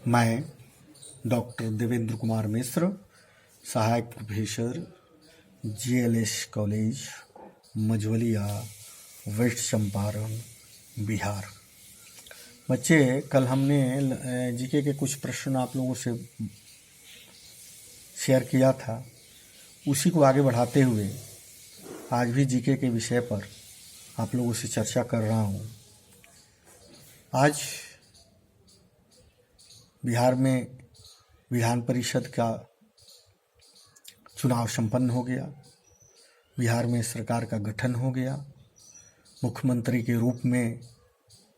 मैं डॉक्टर देवेंद्र कुमार मिश्र, सहायक professor GLS college Majhaulia, west Champaran, Bihar. बच्चे, कल हमने जीके के कुछ प्रश्न आप लोगों से शेयर किया था, उसी को आगे बढ़ाते हुए आज भी जीके के विषय पर आप लोगों से चर्चा कर रहा हूँ। आज बिहार में विधान परिषद का चुनाव संपन्न हो गया। बिहार में सरकार का गठन हो गया। मुख्यमंत्री के रूप में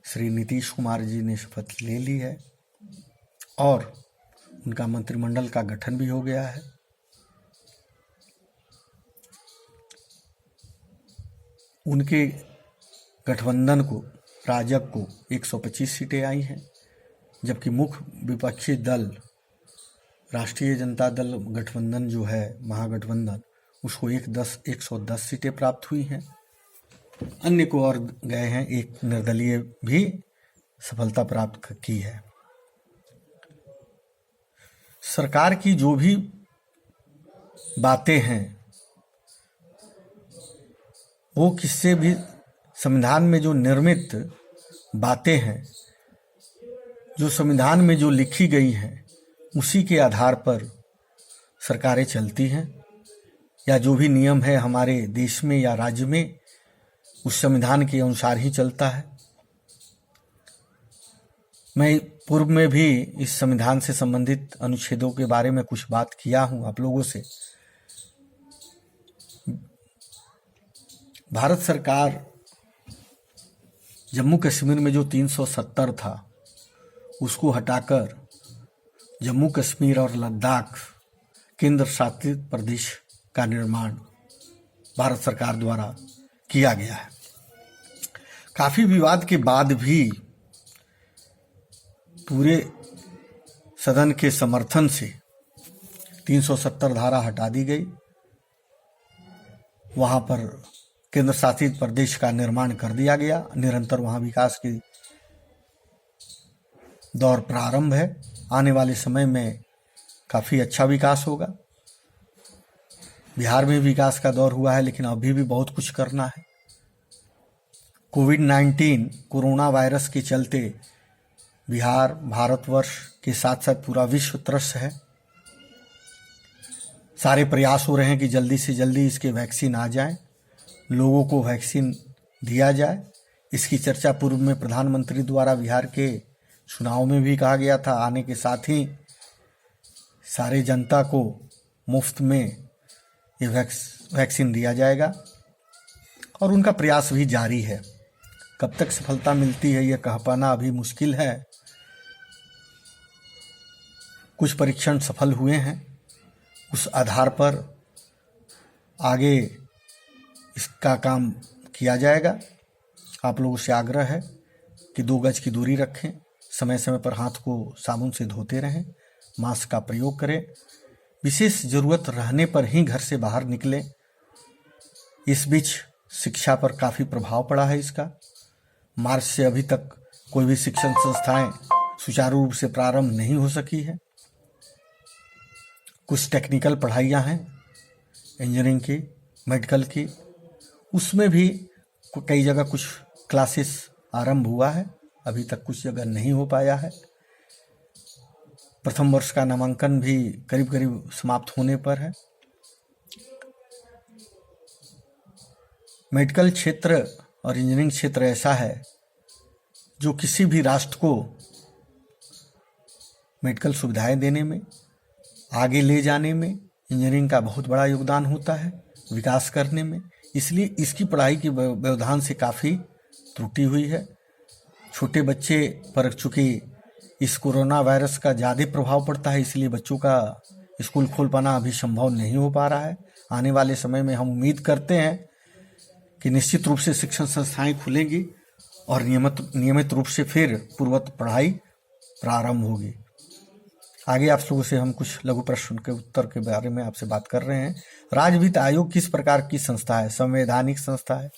श्री नीतीश कुमार जी ने शपथ ले ली है और उनका मंत्रिमंडल का गठन भी हो गया है। उनके गठबंधन को, राजग को 125 सीटें आई हैं, जबकि मुख्य विपक्षी दल राष्ट्रीय जनता दल गठबंधन जो है, महागठबंधन, उसको 110 सीटें प्राप्त हुई हैं। अन्य को और गए हैं, एक निर्दलीय भी सफलता प्राप्त की है। सरकार की जो भी बातें हैं वो किससे भी, संविधान में जो निर्मित बातें हैं, जो संविधान में जो लिखी गई हैं, उसी के आधार पर सरकारें चलती हैं, या जो भी नियम है हमारे देश में या राज्य में, उस संविधान के अनुसार ही चलता है। मैं पूर्व में भी इस संविधान से संबंधित अनुच्छेदों के बारे में कुछ बात किया हूं आप लोगों से। भारत सरकार जम्मू कश्मीर में जो 370 था, उसको हटाकर जम्मू कश्मीर और लद्दाख केंद्र शासित प्रदेश का निर्माण भारत सरकार द्वारा किया गया है। काफी विवाद के बाद भी पूरे सदन के समर्थन से 370 धारा हटा दी गई। वहां पर केंद्र शासित प्रदेश का निर्माण कर दिया गया। निरंतर वहां विकास की दौर प्रारंभ है। आने वाले समय में काफ़ी अच्छा विकास होगा। बिहार में विकास का दौर हुआ है, लेकिन अभी भी बहुत कुछ करना है। कोविड-19 कोरोना वायरस के चलते बिहार, भारतवर्ष के साथ साथ पूरा विश्व त्रस्त है। सारे प्रयास हो रहे हैं कि जल्दी से जल्दी इसके वैक्सीन आ जाए, लोगों को वैक्सीन दिया जाए। इसकी चर्चा पूर्व में प्रधानमंत्री द्वारा बिहार के चुनाव में भी कहा गया था। आने के साथ ही सारे जनता को मुफ्त में ये वैक्सीन दिया जाएगा और उनका प्रयास भी जारी है। कब तक सफलता मिलती है ये कह पाना अभी मुश्किल है। कुछ परीक्षण सफल हुए हैं, उस आधार पर आगे इसका काम किया जाएगा। आप लोगों से आग्रह है कि 2 गज की दूरी रखें, समय समय पर हाथ को साबुन से धोते रहें, मास्क का प्रयोग करें, विशेष जरूरत रहने पर ही घर से बाहर निकलें। इस बीच शिक्षा पर काफ़ी प्रभाव पड़ा है इसका। मार्च से अभी तक कोई भी शिक्षण संस्थाएं सुचारू रूप से प्रारंभ नहीं हो सकी है। कुछ टेक्निकल पढ़ाइयाँ हैं, इंजीनियरिंग की, मेडिकल की, उसमें भी कई जगह कुछ क्लासेस आरंभ हुआ है, अभी तक कुछ जगह नहीं हो पाया है। प्रथम वर्ष का नामांकन भी करीब करीब समाप्त होने पर है। मेडिकल क्षेत्र और इंजीनियरिंग क्षेत्र ऐसा है जो किसी भी राष्ट्र को मेडिकल सुविधाएं देने में, आगे ले जाने में इंजीनियरिंग का बहुत बड़ा योगदान होता है, विकास करने में। इसलिए इसकी पढ़ाई के व्यवधान से काफ़ी त्रुटि हुई है। छोटे बच्चे पर चूँकि इस कोरोना वायरस का ज़्यादा प्रभाव पड़ता है, इसलिए बच्चों का स्कूल खोल पाना अभी संभव नहीं हो पा रहा है। आने वाले समय में हम उम्मीद करते हैं कि निश्चित रूप से शिक्षण संस्थाएं खुलेंगी और नियमित रूप से फिर पूर्ववत पढ़ाई प्रारंभ होगी। आगे आप लोगों से हम कुछ लघु प्रश्न के उत्तर के बारे में आपसे बात कर रहे हैं। राज्य वित्त आयोग किस प्रकार की संस्था है? संवैधानिक संस्था है।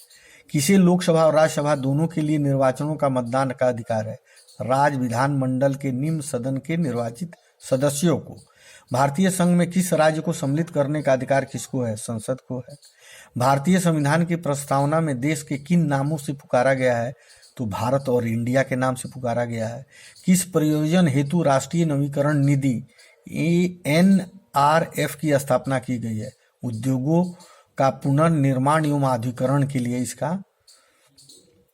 किसे लोकसभा और राज्यसभा दोनों के लिए निर्वाचनों का मतदान का अधिकार है? राज्य विधानमंडल के निम्न सदन के निर्वाचित सदस्यों को। भारतीय संघ में किस राज्य को सम्मिलित करने का अधिकार किसको है? संसद को है। भारतीय संविधान की प्रस्तावना में देश के किन नामों से पुकारा गया है? तो भारत और इंडिया के नाम से पुकारा गया है। किस प्रयोजन हेतु राष्ट्रीय नवीकरण निधि NRF की स्थापना की गई है? उद्योगों का पुनर्निर्माण एवं आधुनिकीकरण के लिए इसका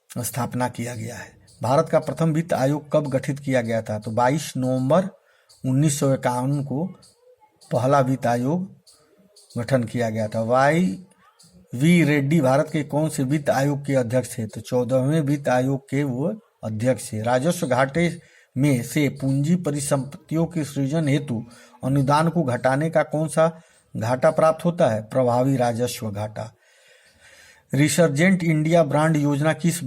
स्थापना किया गया है। भारत का प्रथम वित्त आयोग कब गठित किया गया था? तो 22 नवंबर 1951 को पहला वित्त आयोग गठन किया गया था। YV रेड्डी भारत के कौन से वित्त आयोग के अध्यक्ष थे? तो 14वें वित्त आयोग के वो अध्यक्ष थे। राजस्व घाटे में से पूंजी परिसंपत्तियों के सृजन हेतु अनुदान को घटाने का कौन सा घाटा प्राप्त होता है? प्रभावी राजस्व घाटा। रिसर्जेंट इंडिया ब्रांड योजना किस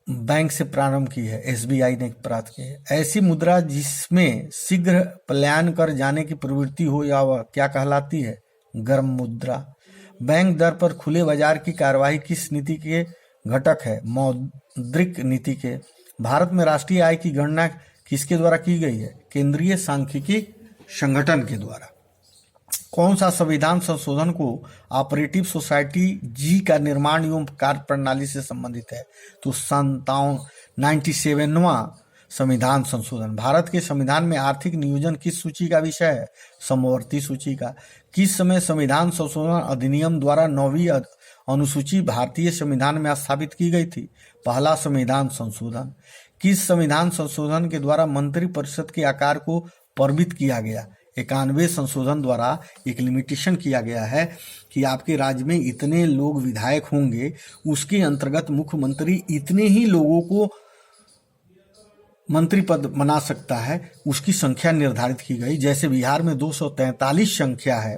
बैंक से प्रारंभ की है? SBI ने प्राप्त की है। ऐसी मुद्रा जिसमें शीघ्र पलायन कर जाने की प्रवृत्ति हो या वह क्या कहलाती है? गर्म मुद्रा। बैंक दर पर खुले बाजार की कार्यवाही किस नीति के घटक है? मौद्रिक नीति के। भारत में राष्ट्रीय आय की गणना किसके द्वारा की गई है? केंद्रीय सांख्यिकी संगठन के द्वारा। कौन सा संविधान संशोधन को ऑपरेटिव सोसाइटी जी का निर्माण एवं कार्य प्रणाली से संबंधित है? तो 97वां संविधान संशोधन। भारत के संविधान में आर्थिक नियोजन किस सूची का विषय है? समवर्ती सूची का। किस समय संविधान संशोधन अधिनियम द्वारा 9वीं अनुसूची भारतीय संविधान में स्थापित की गई थी? पहला संविधान संशोधन। किस संविधान संशोधन के द्वारा मंत्रिपरिषद के आकार को परिमित किया गया? 91 संशोधन द्वारा एक लिमिटेशन किया गया है कि आपके राज्य में इतने लोग विधायक होंगे, उसके अंतर्गत मुख्यमंत्री इतने ही लोगों को मंत्री पद बना सकता है, उसकी संख्या निर्धारित की गई। जैसे बिहार में 243 संख्या है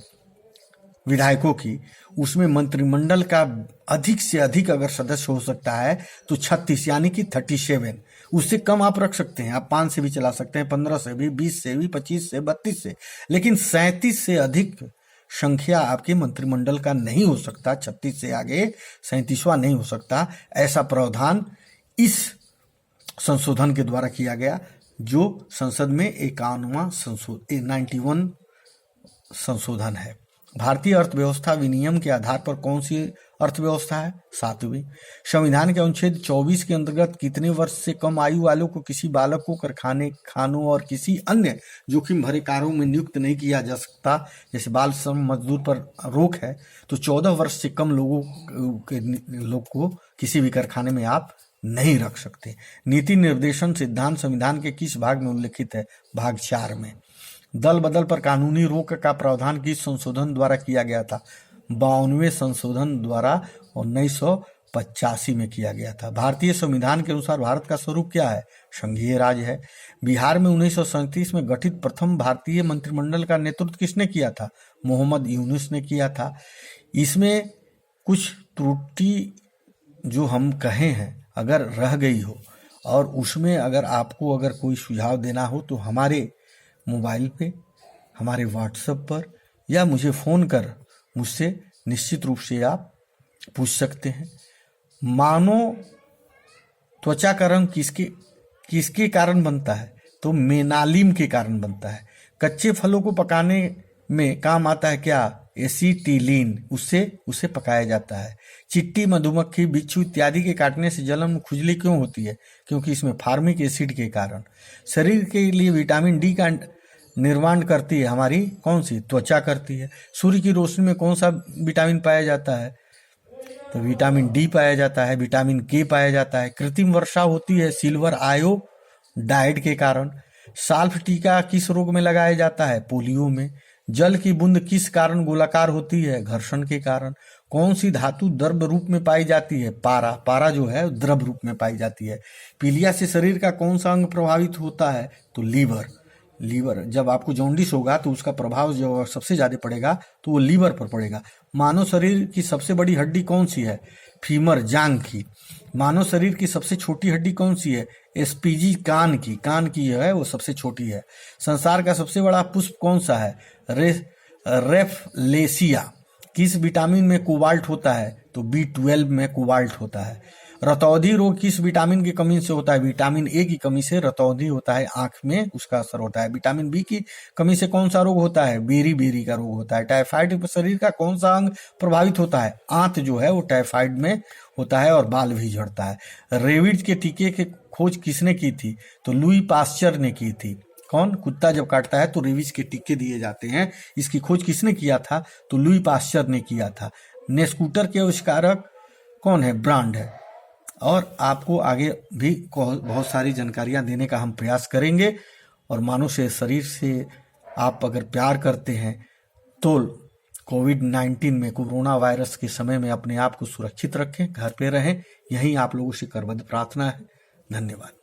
विधायकों की, उसमें मंत्रिमंडल का अधिक से अधिक अगर सदस्य हो सकता है तो 36 यानी कि 37। उससे कम आप रख सकते हैं, आप 5 से भी चला सकते हैं, 15 से भी, 20 से भी, 25 से, 32 से, लेकिन 37 से अधिक संख्या आपके मंत्रिमंडल का नहीं हो सकता। 36 से आगे 37वां नहीं हो सकता। ऐसा प्रावधान इस संशोधन के द्वारा किया गया, जो संसद में 91 संशोधन है। भारतीय अर्थव्यवस्था विनियम के आधार पर कौन सी अर्थव्यवस्था है? 7वीं। संविधान के अनुच्छेद 24 के अंतर्गत कितने वर्ष से कम आयु वालों को किसी बालक को कारखाने, खानों और किसी अन्य जोखिम भरे कार्यों में नियुक्त नहीं किया जा सकता? जैसे बाल श्रम मजदूर पर रोक है, तो 14 वर्ष से कम लोग को किसी भी कारखाने में आप नहीं रख सकते। नीति निर्देशन सिद्धांत संविधान के किस भाग में उल्लिखित है? भाग 4 में। दल बदल पर कानूनी रोक का प्रावधान किस संशोधन द्वारा किया गया था? 52वें संशोधन द्वारा 1985 में किया गया था। भारतीय संविधान के अनुसार भारत का स्वरूप क्या है? संघीय राज्य है। बिहार में 1937 में गठित प्रथम भारतीय मंत्रिमंडल का नेतृत्व किसने किया था? मोहम्मद यूनुस ने किया था। इसमें कुछ त्रुटि जो हम कहे हैं अगर रह गई हो और उसमें अगर कोई सुझाव देना हो तो हमारे मोबाइल पे, हमारे व्हाट्सएप पर या मुझे फ़ोन कर मुझसे निश्चित रूप से आप पूछ सकते हैं। मानव त्वचा का रंग किसके कारण बनता है? तो मेनालिम के कारण बनता है। कच्चे फलों को पकाने में काम आता है क्या? एसीटिलीन, उससे पकाया जाता है। चिट्टी, मधुमक्खी, बिच्छू इत्यादि के काटने से जलन में खुजली क्यों होती है? क्योंकि इसमें फार्मिक एसिड के कारण। शरीर के लिए विटामिन डी का निर्माण करती है हमारी कौन सी? त्वचा करती है। सूर्य की रोशनी में कौन सा विटामिन पाया जाता है? तो विटामिन डी पाया जाता है, विटामिन के पाया जाता है। कृत्रिम वर्षा होती है सिल्वर आयोडाइड के कारण। साल्फ टीका किस रोग में लगाया जाता है? पोलियो में। जल की बूंद किस कारण गोलाकार होती है? घर्षण के कारण। कौन सी धातु द्रव रूप में पाई जाती है? पारा जो है द्रव रूप में पाई जाती है। पीलिया से शरीर का कौन सा अंग प्रभावित होता है? तो लीवर। जब आपको जॉन्डिस होगा तो उसका प्रभाव जो सबसे ज्यादा पड़ेगा तो वो लीवर पर पड़ेगा। मानव शरीर की सबसे बड़ी हड्डी कौन सी है? फीमर, जांघ की। मानव शरीर की सबसे छोटी हड्डी कौन सी है? एसपीजी, कान की है, वो सबसे छोटी है। संसार का सबसे बड़ा पुष्प कौन सा है? रेफलेसिया। किस विटामिन में कोबाल्ट होता है? तो B12 में कोबाल्ट होता है। रतौंधी रोग किस विटामिन की कमी से होता है? विटामिन ए की कमी से रतौंधी होता है, आंख में उसका असर होता है। विटामिन बी की कमी से कौन सा रोग होता है? बेरी बेरी का रोग होता है। टाइफाइड शरीर का कौन सा अंग प्रभावित होता है? आंत जो है वो टाइफाइड में होता है और बाल भी झड़ता है। रेबीज के टीके की खोज किसने की थी? तो लुई पास्चर ने की थी। कौन? कुत्ता जब काटता है तो रेबीज के टीके दिए जाते हैं। इसकी खोज किसने किया था? तो लुई पास्चर ने किया था। नेस्कूटर के आविष्कारक कौन है? ब्रांड है। और आपको आगे भी बहुत सारी जानकारियां देने का हम प्रयास करेंगे। और मानव से शरीर से आप अगर प्यार करते हैं तो कोविड-19 में, कोरोना वायरस के समय में अपने आप को सुरक्षित रखें, घर पे रहें। यही आप लोगों से करबद्ध प्रार्थना है। धन्यवाद।